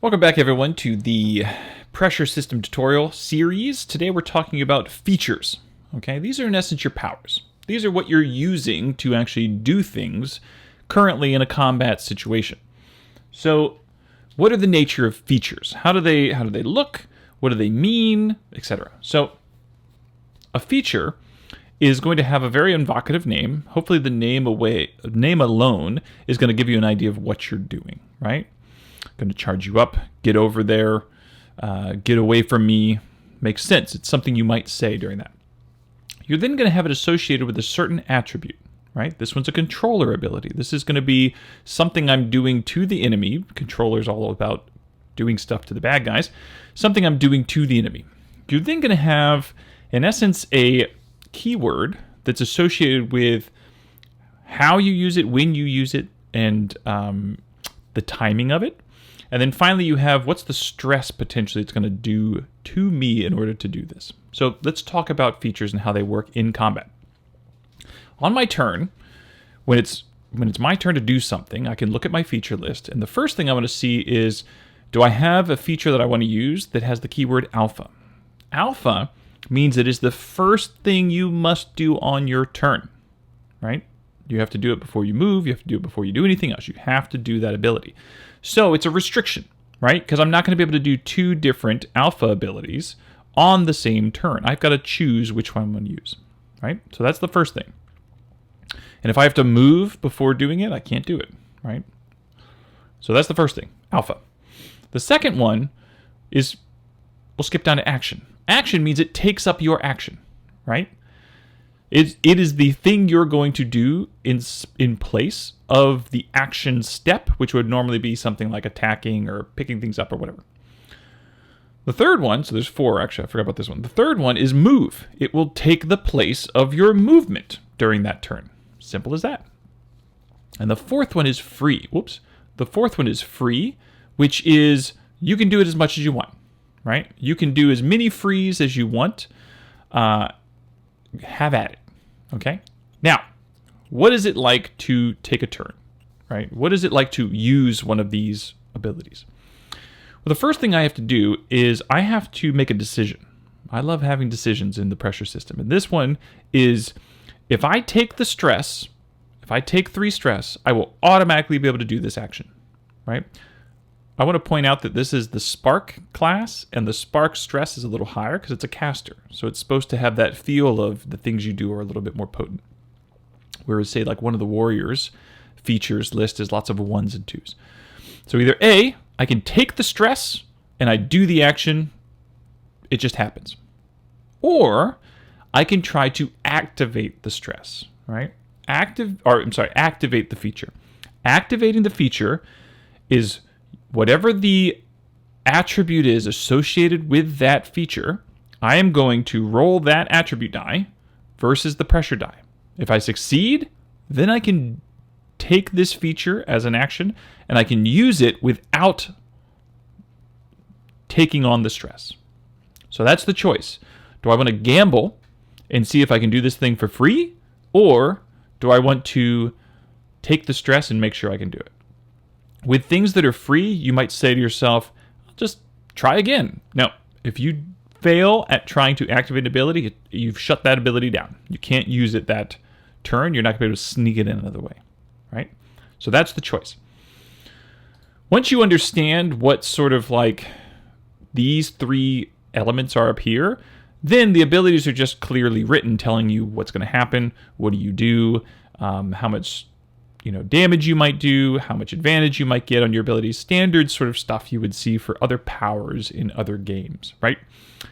Welcome back, everyone, to the pressure system tutorial series. Today we're talking about features. Okay, these are in essence your powers. These are what you're using to actually do things currently in a combat situation. So, what are the nature of features? How do they look? What do they mean, etc.? So, a feature is going to have a very evocative name. Hopefully, the name alone is going to give you an idea of what you're doing, right? Going to charge you up, get over there, get away from me. Makes sense. It's something you might say during that. You're then going to have it associated with a certain attribute, right? This one's a controller ability. This is going to be something I'm doing to the enemy. Controller's all about doing stuff to the bad guys. Something I'm doing to the enemy. You're then going to have, in essence, a keyword that's associated with how you use it, when you use it, and the timing of it. And then finally, you have what's the stress potentially it's going to do to me in order to do this. So let's talk about features and how they work in combat. On my turn, when it's my turn to do something, I can look at my feature list, and the first thing I want to see is, do I have a feature that I want to use that has the keyword alpha? Alpha means it is the first thing you must do on your turn, right? You have to do it before you move. You have to do it before you do anything else. You have to do that ability. So it's a restriction, right? Because I'm not going to be able to do two different alpha abilities on the same turn. I've got to choose which one I'm going to use, right? So that's the first thing. And if I have to move before doing it, I can't do it, right? So that's the first thing, alpha. The second one is, we'll skip down to action. Action means it takes up your action, right? It is the thing you're going to do in place of the action step, which would normally be something like attacking or picking things up or whatever. The third one, so there's four actually, I forgot about this one. The third one is move. It will take the place of your movement during that turn. Simple as that. And the fourth one is free. Whoops. The fourth one is free, which is you can do it as much as you want, right? You can do as many frees as you want. Have at it, okay? Now, what is it like to take a turn, right? What is it like to use one of these abilities? Well, the first thing I have to do is I have to make a decision. I love having decisions in the pressure system. And this one is, if I take the stress, if I take 3 stress, I will automatically be able to do this action, right? I want to point out that this is the Spark class, and the Spark stress is a little higher because it's a caster. So it's supposed to have that feel of the things you do are a little bit more potent. Whereas, say, like one of the Warriors features list is lots of 1s and 2s. So either A, I can take the stress and I do the action, it just happens. Or I can try to activate the stress, right? Activate the feature. Activating the feature is whatever the attribute is associated with that feature, I am going to roll that attribute die versus the pressure die. If I succeed, then I can take this feature as an action and I can use it without taking on the stress. So that's the choice. Do I want to gamble and see if I can do this thing for free? Or do I want to take the stress and make sure I can do it? With things that are free, you might say to yourself, just try again. Now, if you fail at trying to activate an ability, you've shut that ability down. You can't use it that turn. You're not going to be able to sneak it in another way, right? So that's the choice. Once you understand what sort of like these 3 elements are up here, then the abilities are just clearly written, telling you what's going to happen, what do you do, how much damage you might do, how much advantage you might get on your abilities, standard sort of stuff you would see for other powers in other games, right?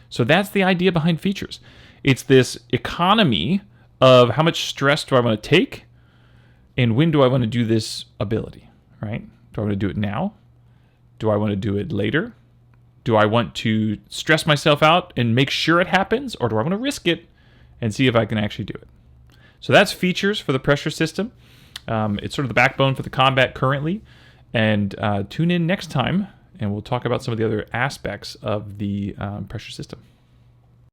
So that's the idea behind features. It's this economy of how much stress do I want to take and when do I want to do this ability, right? Do I want to do it now? Do I want to do it later? Do I want to stress myself out and make sure it happens, or do I want to risk it and see if I can actually do it? So that's features for the pressure system. It's sort of the backbone for the combat currently. And tune in next time, and we'll talk about some of the other aspects of the pressure system.